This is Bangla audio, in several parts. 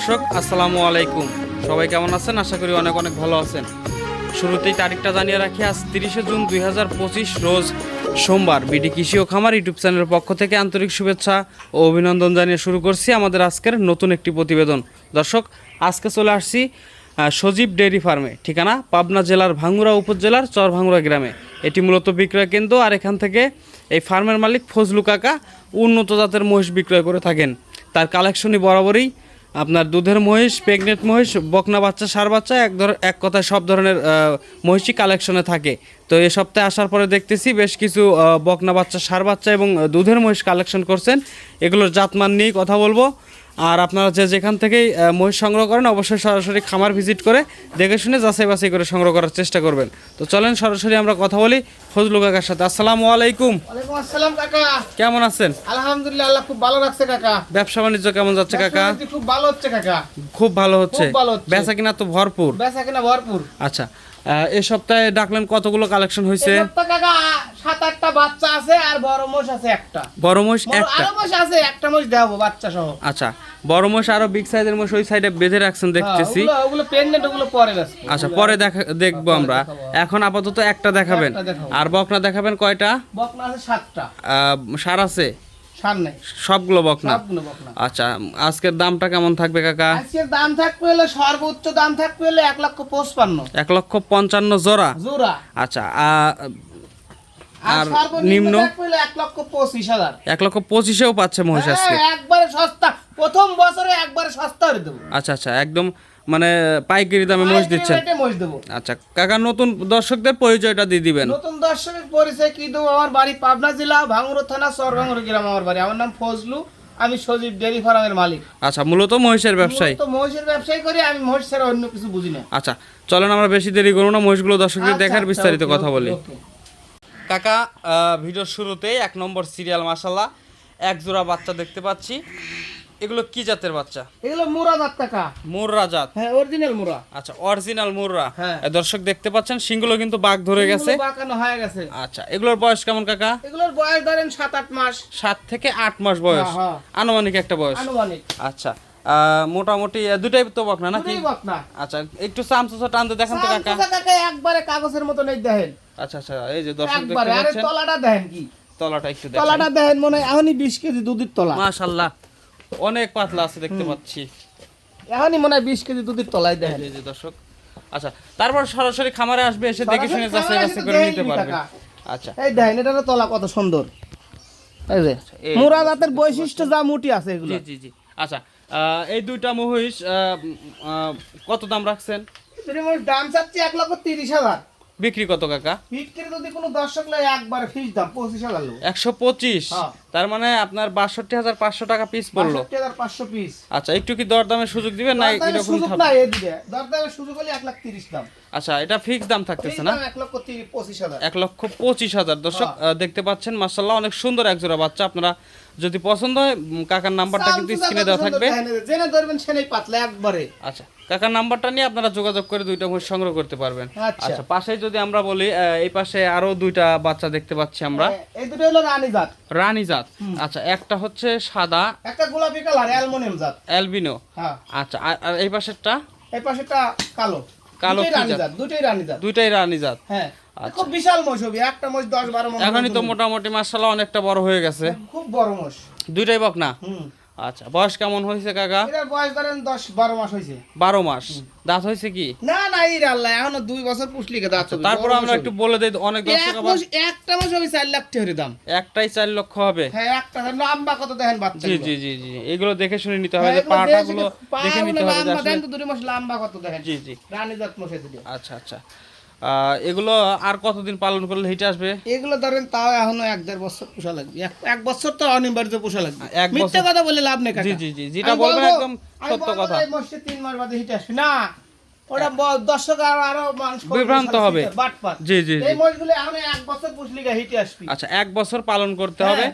দর্শক আসসালামু আলাইকুম, সবাই কেমন আছেন? আশা করি অনেক অনেক ভালো আছেন। শুরুতেই তারিখটা জানিয়ে রাখি, আজ 30শে জুন 2025 রোজ সোমবার। বিডি কৃষি ও খামার ইউটিউব চ্যানেলের পক্ষ থেকে আন্তরিক শুভেচ্ছা ও অভিনন্দন জানিয়ে শুরু করছি আমাদের আজকের নতুন একটি প্রতিবেদন। দর্শক, আজকে চলে আসছি সজীব ডেইরি ফার্মে, ঠিকানা পাবনা জেলার ভাঙ্গুড়া উপজেলার চরভাঙ্গুড়া গ্রামে। এটি মূলত বিক্রয় কেন্দ্র, আর এখান থেকে এই ফার্মের মালিক ফজলু কাকা উন্নত জাতের মহিষ বিক্রয় করে থাকেন। তার কালেকশনই বরাবরই আপনার দুধের মহিষ, প্রেগনেন্ট মহিষ, বকনা বাচ্চা, ষাঁড় বাচ্চা, এক কথায় সব ধরনের মহিষই কালেকশনে থাকে। তো এ সপ্তাহে আসার পরে দেখতেছি বেশ কিছু বকনা বাচ্চা, ষাঁড় বাচ্চা এবং দুধের মহিষ কালেকশন করছেন। এগুলোর জাতমান নিয়েই কথা বলবো। আর আপনারা যেখান থেকেই মহিষ সংগ্রহ করেন অবশ্যই সরাসরি খামার ভিজিট করে দেখে শুনে যাচাই বাছাই করে সংগ্রহ করার চেষ্টা করবেন। তো চলেন সরাসরি আমরা কথা বলি ফজলু কাকার সাথে। আসসালামু আলাইকুম। ওয়ালাইকুম আসসালাম কাকা, কেমন আছেন? আলহামদুলিল্লাহ, আল্লাহ খুব ভালো রাখছে কাকা। ব্যবসা বাণিজ্য কেমন যাচ্ছে কাকা? খুব ভালো হচ্ছে কাকা, খুব ভালো হচ্ছে। খুব ভালো হচ্ছে। বেচা কিনা তো ভরপুর। বেচা কিনা ভরপুর। আচ্ছা, এই সপ্তাহে ডাকলেন, কতগুলো কালেকশন হয়েছে? এই সপ্তাহে কাকা 7-8টা বাচ্চা আছে, আর বড় মোষ আছে একটা। বড় মহিষ একটা, আরো মোষ আছে, একটা মোষ দেবো বাচ্চা সহ। আচ্ছা, বড় মহিষ আরো বিগ সাইজের মহিষ ওই সাইডে বেঁধে রাখছেন দেখতেছি। ওগুলো প্রেগনেন্ট, ওগুলো পরে আছে। আচ্ছা, পরে দেখবো আমরা। এখন আপাতত একটা দেখাবেন। একটা দেখাবো। আর বকনা দেখাবেন কয়টা? বকনা আছে 7টা। ষাঁড় আছে? ষাঁড় নাই, সবগুলো বকনা। সবগুলো বকনা। আচ্ছা, আজকের দামটা কেমন থাকবে কাকা? আজকের দাম থাকবে হলো, সর্বোচ্চ দাম থাকবে হলো 1,55,000 1,55,000 জোড়া। জোড়া। আচ্ছা, আর নিম্ন? সর্বনিম্ন থাকবে হলো 1,25,000। 1,25,000-এও পাচ্ছে মহিষ আজকে? একবারে সস্তা, প্রথম বছরে একবারে সস্তা করে দেবো। আচ্ছা আচ্ছা, একদম মানে পাইকারি দামে মহিষ দিচ্ছেন। মহিষ দেবো। আচ্ছা কাকা, নতুন দর্শকদের পরিচয়টা দিয়ে দিবেন। নতুন দর্শকের পরিচয় কি দেবো? আমার বাড়ি পাবনা জেলা ভাঙ্গুড়া থানা চরভাঙ্গুড়া গ্রাম আমার বাড়ি। আমার নাম ফজলু, আমি সজীব ডেইরি ফার্মের মালিক। আচ্ছা, মূলত মহিষের ব্যবসায়ী? তো মহিষের ব্যবসায়ী করি আমি, মহিষ ছাড়া অন্য কিছু বুঝি না। আচ্ছা, চলেন আমরা বেশি দেরি করব না, মহিষগুলো দর্শকদের আচ্ছা, দেখার বিস্তারিত ওকে, কথা ওকে, বলি। ওকে। কাকা, ভিডিওর শুরুতেই 1 নম্বর সিরিয়াল, মাশাআল্লাহ এক জোড়া বাচ্চা দেখতে পাচ্ছি। এগুলো কি জাতের বাচ্চা? এগুলো মুরা জাত কাকা। মুর্রা জাত? হ্যাঁ, অরিজিনাল মুরা। আচ্ছা, অরিজিনাল মুর্রা। হ্যাঁ। দর্শক দেখতে পাচ্ছেন শিংগুলো কিন্তু বাঘ ধরে গেছে। এগুলো বাঁকানো হয়ে গেছে। আচ্ছা, এগুলোর বয়স কেমন কাকা? এগুলোর বয়স ধরেন 7-8 মাস। 7 থেকে 8 মাস বয়স। হ্যাঁ, হ্যাঁ। আনুমানিক একটা বয়স। আনুমানিক। আচ্ছা, মোটামুটি দুটাই তো বকনা নাকি? দুটোই বকনা। আচ্ছা, একটু চামচা টানতে দেখান তো কাকা। সামসা কাকা একবারে কাগজের মতো নেই, দেখেন আচ্ছা আচ্ছা, এই যে দর্শক দেখতে একবারে। আরে পাচ্ছেন, তলাটা দেখেন কি, তলাটা একটু দেখেন। তলাটা দেখেন, মনে হয় এখনই 20 কেজি দুধের তলা। মাশাআল্লাহ, অনেক পাতলা আছে দেখতে পাচ্ছি। এখনই মনে হয় 20 কেজি দুধের তলায় দেখেন। এই যে দর্শক, আচ্ছা, তারপর সরাসরি খামারে আসবে, এসে দেখে শুনে যাচাই বাছাই করে নিতে পারবে। আচ্ছা, এই দেখেন, এটার তলা কত সুন্দর। এই যে এই মুরা জাতের বৈশিষ্ট্য যা মুটি আছে এগুলো। জি জি জি। আচ্ছা, এই দুইটা মহিষ কত দাম রাখছেন? যদি মোর দাম চাচ্ছি 1,30,000। বিক্রি কত কাকা? বিক্রি যদি কোনো দর্শক লয় একবারে ফিক্স দাম 25,000 লো। 125? হ্যাঁ। তার মানে আপনার 62,500 টাকা পিস পড়লো। 62,500 পিস। আচ্ছা, একটু কি দরদামের সুযোগ দিবেন না এরকম সুযোগ থাকবে? না এদিকে। দরদামের সুযোগ হলে 1,30,000 দাম। আচ্ছা, এটা ফিক্স দাম থাকতেছে না? 1,25,000। 1,25,000। দর্শক দেখতে পাচ্ছেন, মাশাআল্লাহ অনেক সুন্দর এক জোড়া বাচ্চা। আপনারা যদি পছন্দ হয়, কাকার নাম্বারটা কিন্তু স্ক্রিনে দেওয়া থাকবে। জেনে ধরবেন সেনেই পাতলা একবারে। আচ্ছা, কাকার নাম্বারটা নিয়ে আপনারা যোগাযোগ করে দুইটা মহিষ সংগ্রহ করতে পারবেন। আচ্ছা, পাশেই যদি আমরা বলি, এই পাশে আরো দুইটা বাচ্চা দেখতে পাচ্ছি আমরা। এই দুটো হলো রানী জাত। রানী জাত? আচ্ছা, একটা হচ্ছে সাদা, একটা গোলাপি কালার অ্যালুমিনিয়াম জাত। অ্যালবিনো? হ্যাঁ। আচ্ছা, আর এই পাশেরটা? এই পাশেটা কালো। কালো দুটোই কি রানী জাত? জাত, দুটোই রানী জাত। দুইটাই রানী জাত? হ্যাঁ। আচ্ছা। খুব বিশাল মোষ হবে, একটা মোষ 10-12 মণ। এখনই তো মোটামুটি মাশাআল্লাহ অনেকটা বড় হয়ে গেছে। খুব বড় মোষ। দুইটাই বকনা? হুম। আচ্ছা, বয়স কেমন হয়েছে কাকা? এটার বয়স ধরেন 10-12 মাস হয়েছে। 12 মাস। দাঁত হয়েছে কি? না না, এই আল্লাহ, এখনো 2 বছর পুষলি কে দাঁত হবে। তারপর আমরা একটু বলে দেই, অনেক দর্শক আবার একটা মোষ হবে 4 লাখ টাকার দাম। একটাই 4 লক্ষ হবে? হ্যাঁ, একটা লম্বা কত দেখেন বাচ্চা। জি জি জি জি, এগুলো দেখে শুনে নিতে হবে, যে পাটাগুলো দেখে নিতে হবে যে লম্বা আসলে। দেন তো, 2 মাস লম্বা কত দেখেন। জি জি। রানী জাত মোষে দিলে। আচ্ছা আচ্ছা, এগুলো আর কতদিন পালন করলে হিটে আসবে? এগুলো ধরেন তাও এখনো 1-1.5 বছর পোষা লাগবে। এক বছর তো অনিবার্য পোষা লাগবে। এক বছর? মিথ্যা কথা বলে লাভ নেই কাকা। জি জি জি, যেটা বলবেন একদম সত্য কথা। এই মোষে 3 মাস বাদে হিটে আসবে না, ওটা দর্শক আরো মানুষ বিভ্রান্ত হবে। বাটপাট। জি জি জি। এই মোষগুলো এখন 1 বছর পুষলি কে হিটে আসবে। আচ্ছা, 1 বছর পালন করতে হবে।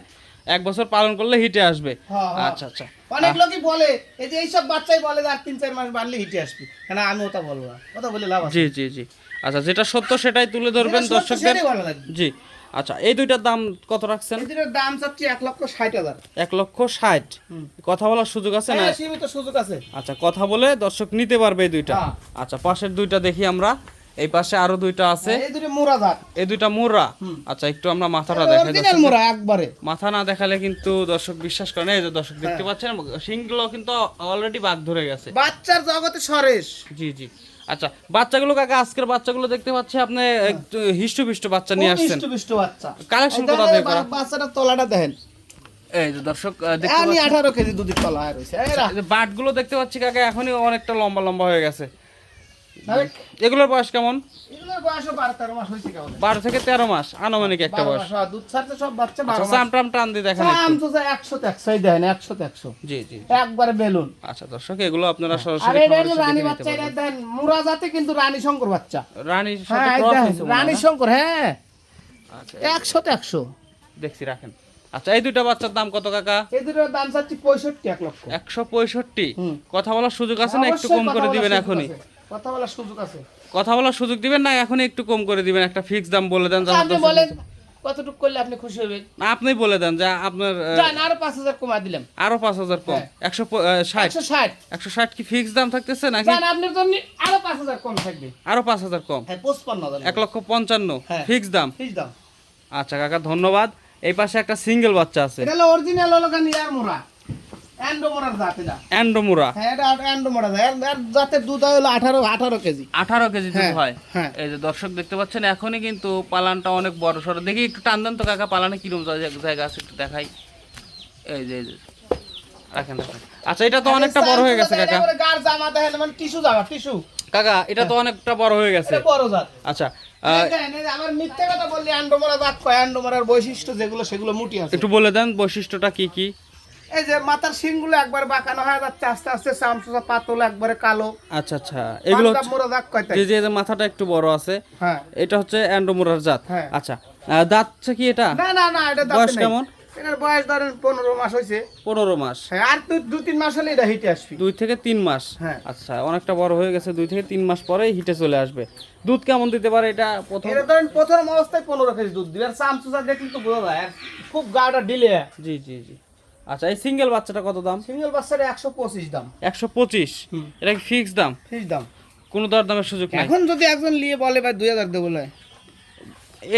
1 বছর পালন করলে হিটে আসবে। হ্যাঁ, হ্যাঁ। আচ্ছা আচ্ছা। অনেক লোকই বলে, এই যে এইসব বাচ্চাই বলে যে আর 3-4 মাস বাড়লে হিটে আসবে। না, আমি ওটা বলবো না, ওটা বলে লাভ আছে। জি জি জি। আচ্ছা, যেটা সত্য সেটাই তুলে ধরবেন যেটা সত্য দর্শকদের। সেটাই ভালো লাগবে। জি। আচ্ছা, এই দুইটার দাম কত রাখছেন? এদের দাম চাচ্ছি 1,60,000। 1,60,000। হুম। কথা বলার সুযোগ আছে না? হ্যাঁ, সীমিত সুযোগ আছে। আচ্ছা, কথা বলে দর্শক নিতে পারবে এই দুইটা। হ্যাঁ। আচ্ছা, পাশের দুইটা দেখি আমরা। এই পাশে আরো দুইটা আছে। এই দুটো মুরাদাত। এই দুইটা মুরা। হুম। আচ্ছা, একটু আমরা মাথাটা দেখাই। অরিজিনাল মুরা একবারে। মাথা না দেখালে কিন্তু দর্শক বিশ্বাস করে না। এই যে দর্শক দেখতে পাচ্ছেন, শিংগুলো কিন্তু অলরেডি বাঘ ধরে গেছে। বাচ্চার জগতে সরেশ। জি জি। আচ্ছা, বাচ্চাগুলো কাকা, আজকের বাচ্চাগুলো দেখতে পাচ্ছি আপনি একটু হিষ্টপিষ্ট বাচ্চা নিয়ে আসছেন। বিষ্ট বাচ্চা। কালেকশন এই কোথা দেখেন, থেকে করা? বাচ্চাটা তলাটা দেখেন। এই যে দর্শক দেখতে আমি পাচ্ছেন, 18 কেজি দুধের তলা হয়ে রয়েছে। এরা এই যে বাটগুলো দেখতে পাচ্ছি কাকা, এখনই অনেকটা লম্বা লম্বা হয়ে গেছে। আরে, এগুলোর বয়স কেমন? এগুলোর বয়সও 12-13 মাস হয়েছে কেবল। 12 থেকে 13 মাস আনুমানিক একটা 12 বয়স। মাস, দুধ ছাড়তে সব বাচ্চা 12 আচ্ছা, মাস। টান দিয়ে দেখেন দাম একটু। তো যায় 100-100 এই দেখেন, 100-100 জি জি। একবারে বেলুন। আচ্ছা দর্শক, এগুলো আপনারা আর সরাসরি এটা খামারে হলো এসে রানী দেখে নিতে বাচ্চা, এটা পারবেন। দেখেন মুরা জাতে কিন্তু রানী শঙ্কর বাচ্চা। রানীর সাথে হ্যাঁ, এই ক্রস দেখেন, হয়েছে মনে হয় রানী না? শঙ্কর, হ্যাঁ, আচ্ছা, 100-100। দেখছি, রাখেন। আচ্ছা, এই দুইটা বাচ্চার দাম কত কাকা? এই দুটোর দাম চাচ্ছি 65, 1 লক্ষ। 165। হুম। কথা বলার সুযোগ আছে না? একটু অবশ্যই কম কথা করে বলার দিবেন সুযোগ এখনই। আছে, কথা বলার সুযোগ আছে। কথা বলার সুযোগ দিবেন না, এখনই একটু কম করে দিবেন। একটা ফিক্স দাম বলে দেন। আপনি বলেন কতটুকু করলে আপনি খুশি হবেন? আপনি বলে দেন যে আপনার জান আরো 5,000 কমা দিলাম। আরো 5,000 কম। হ্যাঁ। 160। 160। 160 কি ফিক্স দাম থাকতেছে নাকি? জান আপনার জন্য আরো 5,000 কম থাকবে। আরো 5,000 কম। হ্যাঁ, 55,000। 1,55,000 হ্যাঁ। ফিক্স দাম। ঠিক দাম। আচ্ছা কাকা, ধন্যবাদ। এই পাশে একটা সিঙ্গেল বাচ্চা আছে, এটা হলো অরিজিনাল হলো গান ইয়ার মোরা। অ্যান্ডোমোরার জাত এটা। অ্যান্ডোমুরা। হ্যাঁ, এটা অ্যান্ডোমোরা জাত। এর জাতের দুধ হয় হলো 18 কেজি। 18 কেজি দুধ হ্যাঁ, হয়। হ্যাঁ। এই যে দর্শক দেখতে পাচ্ছেন, এখনই কিন্তু পালানটা অনেক বড় সড়ো। দেখি একটু টান দেন তো কাকা, পালানে কিরকম জায়গা আছে একটু দেখাই। এই যে রাখেন রাখেন। আচ্ছা, এটা তো অনেকটা বড় হয়ে গেছে কাকা। এবারে গার জামা দেখেন, মানে টিস্যু জামা, টিস্যু। কাকা, এটা তো অনেকটা বড় হয়ে গেছে। এটা বড় জাত। আচ্ছা, এই দেখেন, এই যে আমার মিথ্যে কথা বললি অ্যান্ডোমোরা জাত কয়, অ্যান্ডোমোরার বৈশিষ্ট্য যেগুলো সেগুলো মুটি আছে। একটু বলে দেন বৈশিষ্ট্যটা কি কি? এই যে মাথার শিংগুলো একবার বাঁকানো হয়ে যাচ্ছে আস্তে আস্তে, চামচা পাতল একবারে কালো। আচ্ছা আচ্ছা, এগুলো পাঞ্জাব মোরা জাত কয় তাই। যে যে মাথাটা একটু বড় আছে, হ্যাঁ। এটা হচ্ছে অ্যান্ডোমুরার জাত। হ্যাঁ। আচ্ছা, দাঁত কি এটা? না না না, এটা বয়স দাঁতে নেই। কেমন? এটার বয়স ধরেন 15 মাস হয়েছে। 15 মাস। হ্যাঁ, আর 2-3 মাস হলে এটা হিটে আসবে। 2 থেকে 3 মাস। হ্যাঁ। আচ্ছা, অনেকটা বড় হয়ে গেছে। 2 থেকে 3 মাস পরে হিটে চলে আসবে। দুধ কেমন দিতে পারে এটা প্রথম? এটা ধরেন প্রথম অবস্থায় 15 কেজি দুধ দিবে। আর চামচুচা দেখলে তো বোঝা যায়, আর খুব গাটা ডিলে। জি জি জি। আচ্ছা, এই সিঙ্গেল বাচ্চাটা কত দাম? সিঙ্গেল বাচ্চার 125 দাম। 125। হুম। এটা কি ফিক্স দাম? ঠিক দাম। কোনো দরদামের সুযোগ নাই? এখন যদি একজন নিয়ে বলে ভাই 2000 দেবো বলে,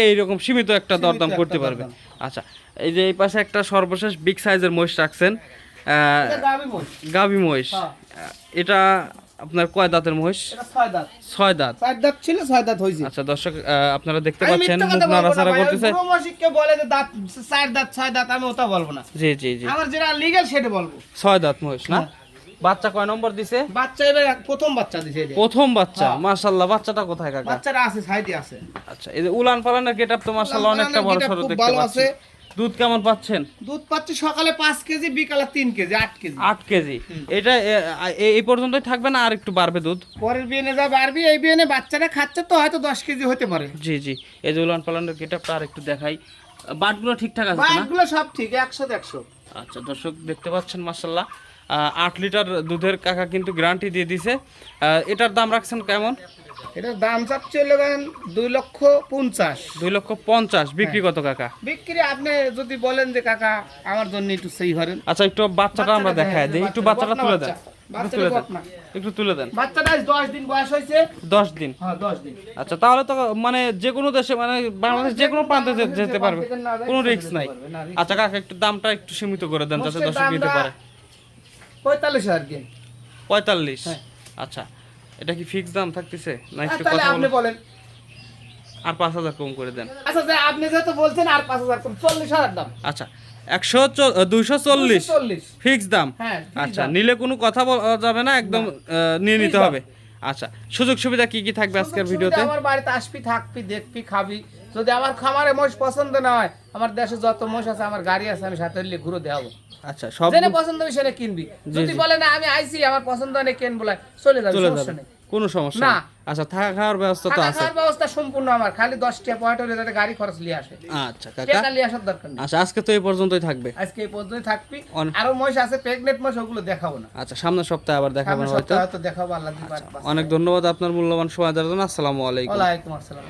এইরকম সীমিত একটা সীমিত দরদাম একটা করতে পারবে। দরদাম। আচ্ছা, এই যে এই পাশে একটা সর্বশেষ বিগ সাইজের মহিষ রাখছেন, এটা গাভী মোষ। গাভী মহিষ। হ্যাঁ। এটা আপনার কয় দাঁতের মহিষ? এটা 6 দাঁত। 6 দাঁত। 4 দাঁত ছিল, 6 দাঁত হয়েছে। আচ্ছা দর্শক, আপনারা দেখতে আমি পাচ্ছেন মিথ্যা মুখ কথা বলবো না নাড়াচাড়া ভাই, করতেছে। বুড়ো মশিককে বলে যে দাঁত 4 দাঁত 6 দাঁত, আমি ওটা বলবো না। জি জি জি। আমার যেটা লিগ্যাল সেটা বলবো। 6 দাঁত মহিষ না? হ্যাঁ। বাচ্চা কয় নম্বর দিছে? বাচ্চা এবার প্রথম বাচ্চা দিছে এটা। প্রথম বাচ্চা। হ্যাঁ। মাশাআল্লাহ, বাচ্চাটা কোথায় কাকা? বাচ্চাটা আছে, সাইডে আছে। আচ্ছা, এই যে উলান পালানের গেটআপ তো মাশাআল্লাহ উলান অনেকটা বড় পালানের সরো getup খুব দেখতে ভালো পাচ্ছি। আছে। দুধ কেমন পাচ্ছেন? দুধ পাচ্ছি সকালে 5 কেজি, বিকালে 3 কেজি, 8 কেজি। 8 কেজি। এটা এই পর্যন্তই থাকবে না আর একটু বাড়বে দুধ? পরের বিয়েনে যা বাড়বি, এই বিয়েনে বাচ্চাটা খাচ্ছে তো হয়তো 10 কেজি হতে পারে। জি জি। এই যে উলান পালানের গেটআপটা আর একটু দেখাই। বাটগুলো ঠিকঠাক আছে তো না? বাটগুলো সব ঠিক, 100-100। আচ্ছা দর্শক দেখতে পাচ্ছেন মাশাআল্লাহ, 8 লিটার দুধের কাকা কিন্তু গ্যারান্টি দিয়ে দিছে। এটার দাম রাখছেন কেমন? এটার দাম চাচ্ছে হলো 2,50,000। 2,50,000। বিক্রি কত কাকা? বিক্রি আপনি যদি বলেন যে কাকা আমার জন্য একটু সেই করেন। আচ্ছা, একটু বাচ্চাটা আমরা দেখাই দিই। একটু বাচ্চাটা তুলে দেন। বাচ্চাটা বকনা। একটু তুলে দেন। বাচ্চাটা আজ 10 দিন বয়স হয়েছে। 10 দিন। হ্যাঁ, 10 দিন। আচ্ছা, তাহলে তো মানে যে কোনো দেশে, মানে বাংলাদেশ যে কোনো প্রান্তে যেতে পারবে, কোনো রিস্ক নাই। আচ্ছা কাকা, একটু দামটা একটু সীমিত করে দেন যাতে দর্শক নিতে পারে। 45,000 কি? 45। হ্যাঁ। আচ্ছা, এটা কি ফিক্স দাম থাকতেছে না একটু তাহলে কথা আপনি বলেন? বলেন। আর 5,000 কম করে দেন। আচ্ছা, যে আপনি যেহেতু বলছেন আর 5,000 কম, 40,000 দাম। আচ্ছা, 240 240। ফিক্স দাম। হ্যাঁ, fixed আচ্ছা, দাম। নিলে কোনো কথা বলা যাবে না, একদম নিয়ে নিতে Fixed হবে। আচ্ছা, সুযোগ সুবিধা কি কি থাকবে আজকের সুযোগ ভিডিওতে? সুবিধা, আমার বাড়িতে আসবি, থাকবি, দেখবি, খাবি। যদি আমার খামারে মোষ পছন্দ না হয়, আমার দেশে যত মোষ আছে, আমার গাড়ি আছে, আমি সাথে নিয়ে ঘুরে দেখাবো। আচ্ছা, সব জেনে পছন্দ হবে সেটা কিনবি। যদি জি। বলে না আমি আইছি আমার পছন্দ নেই কেন বলে, চলে যাবে, চলে সমস্যা যাবে, নেই। কোনো সমস্যা না। না। আচ্ছা, থাকা খাওয়ার ব্যবস্থা তো থাকা আছে? খাওয়ার ব্যবস্থা সম্পূর্ণ আমার, খালি 10 টাকা পয়েন্ট হলে যাতে গাড়ি খরচ নিয়ে আসে, আচ্ছা কাকা, টাকা নিয়ে আসার দরকার নেই। আচ্ছা আজকে তো এই পর্যন্তই থাকবে। আজকে এই পর্যন্ত থাকবি। অন- আরো মোষ আছে, প্রেগনেন্ট মোষ, ওগুলো দেখাবো না। আচ্ছা, সামনের সপ্তাহে আবার দেখাবেন সামনের হয়তো। সপ্তাহে হয়তো দেখাবো, আল্লাহ দিবার। অনেক ধন্যবাদ আপনার মূল্যবান সময় দেওয়ার জন্য। আসসালামু আলাইকুম। ওয়ালাইকুম আসসালাম।